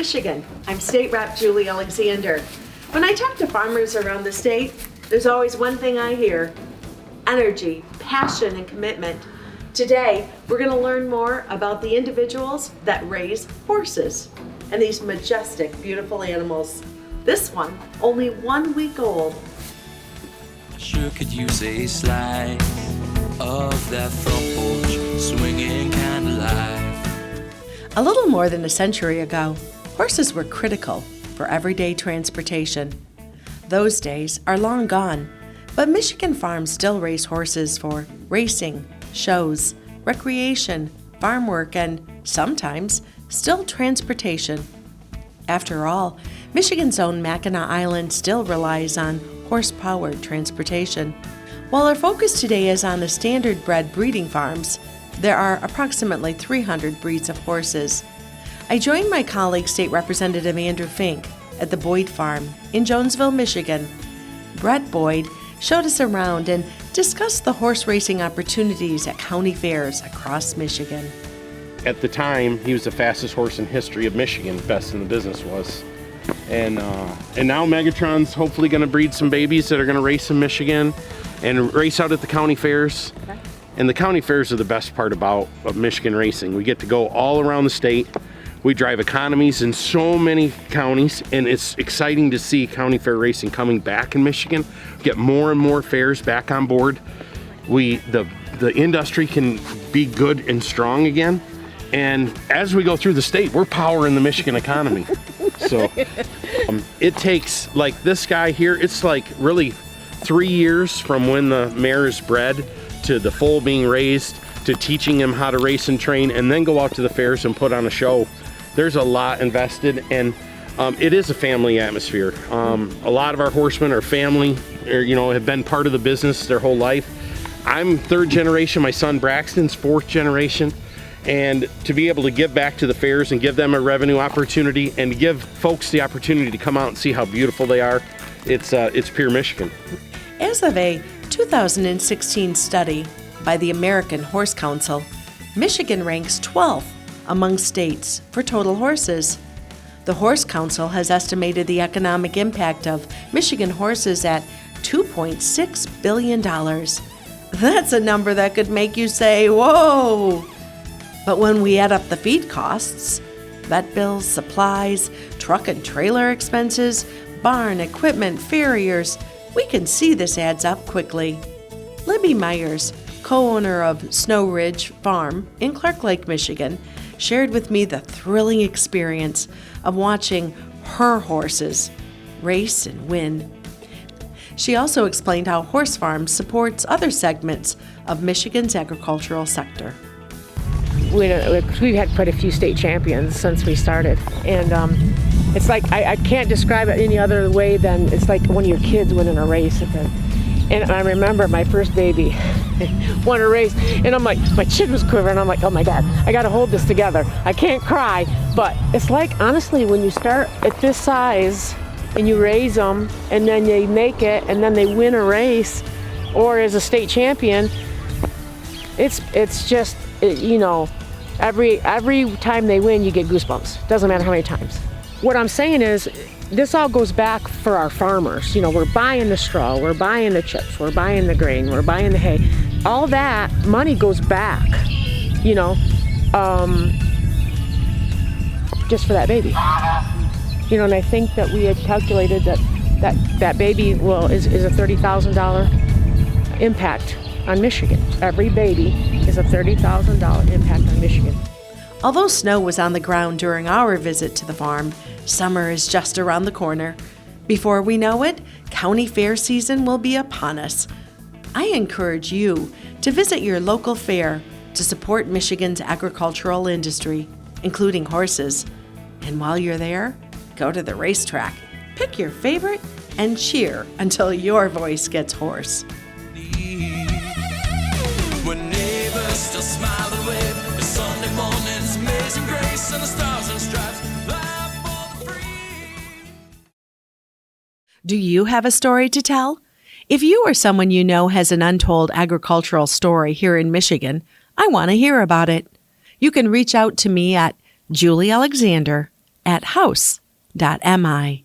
Michigan. I'm State Rep Julie Alexander. When I talk to farmers around the state, there's always one thing I hear: energy, passion, and commitment. Today, we're going to learn more about the individuals that raise horses and these majestic, beautiful animals. This one, only 1 week old. Sure could use a slice of that front porch swinging kind of life. A little more than a century ago, horses were critical for everyday transportation. Those days are long gone, but Michigan farms still raise horses for racing, shows, recreation, farm work, and sometimes still transportation. After all, Michigan's own Mackinac Island still relies on horse-powered transportation. While our focus today is on the standard-bred breeding farms, there are approximately 300 breeds of horses. I joined my colleague, State Representative Andrew Fink, at the Boyd Farm in Jonesville, Michigan. Brett Boyd showed us around and discussed the horse racing opportunities at county fairs across Michigan. At the time, he was the fastest horse in history of Michigan, best in the business was. And now Megatron's hopefully going to breed some babies that are going to race in Michigan and race out at the county fairs. Okay. And the county fairs are the best part of Michigan racing. We get to go all around the state. We drive economies in so many counties, and it's exciting to see county fair racing coming back in Michigan. We get more and more fairs back on board. The industry can be good and strong again. And as we go through the state, we're powering the Michigan economy. So it takes, like this guy here, it's like really 3 years from when the mare is bred to the foal being raised to teaching him how to race and train and then go out to the fairs and put on a show. There's a lot invested, and it is a family atmosphere. A lot of our horsemen are family, or, have been part of the business their whole life. I'm third generation, my son Braxton's fourth generation. And to be able to give back to the fairs and give them a revenue opportunity and to give folks the opportunity to come out and see how beautiful they are, it's pure Michigan. As of a 2016 study by the American Horse Council, Michigan ranks 12th among states for total horses. The Horse Council has estimated the economic impact of Michigan horses at $2.6 billion. That's a number that could make you say, whoa! But when we add up the feed costs, vet bills, supplies, truck and trailer expenses, barn, equipment, farriers, we can see this adds up quickly. Libby Myers, co-owner of Snow Ridge Farm in Clark Lake, Michigan, shared with me the thrilling experience of watching her horses race and win. She also explained how Horse Farm supports other segments of Michigan's agricultural sector. We've had quite a few state champions since we started, and it's like I can't describe it any other way than it's like one of your kids winning a race. And I remember my first baby won a race, and I'm like, my chin was quivering. I'm like, oh my God, I got to hold this together. I can't cry, but it's like, honestly, when you start at this size and you raise them, and then they make it, and then they win a race, or as a state champion, it's just, every time they win, you get goosebumps. Doesn't matter how many times. What I'm saying is, this all goes back for our farmers. We're buying the straw, we're buying the chips, we're buying the grain, we're buying the hay. All that money goes back, just for that baby. And I think that we had calculated that baby is a $30,000 impact on Michigan. Every baby is a $30,000 impact on Michigan. Although snow was on the ground during our visit to the farm, summer is just around the corner. Before we know it, county fair season will be upon us. I encourage you to visit your local fair to support Michigan's agricultural industry, including horses. And while you're there, go to the racetrack, pick your favorite, and cheer until your voice gets hoarse. When neighbors still smile and wave, it's Sunday morning's amazing grace and the stars and stripes live for the free. Do you have a story to tell? If you or someone you know has an untold agricultural story here in Michigan, I want to hear about it. You can reach out to me at Julie Alexander at house.mi.gov.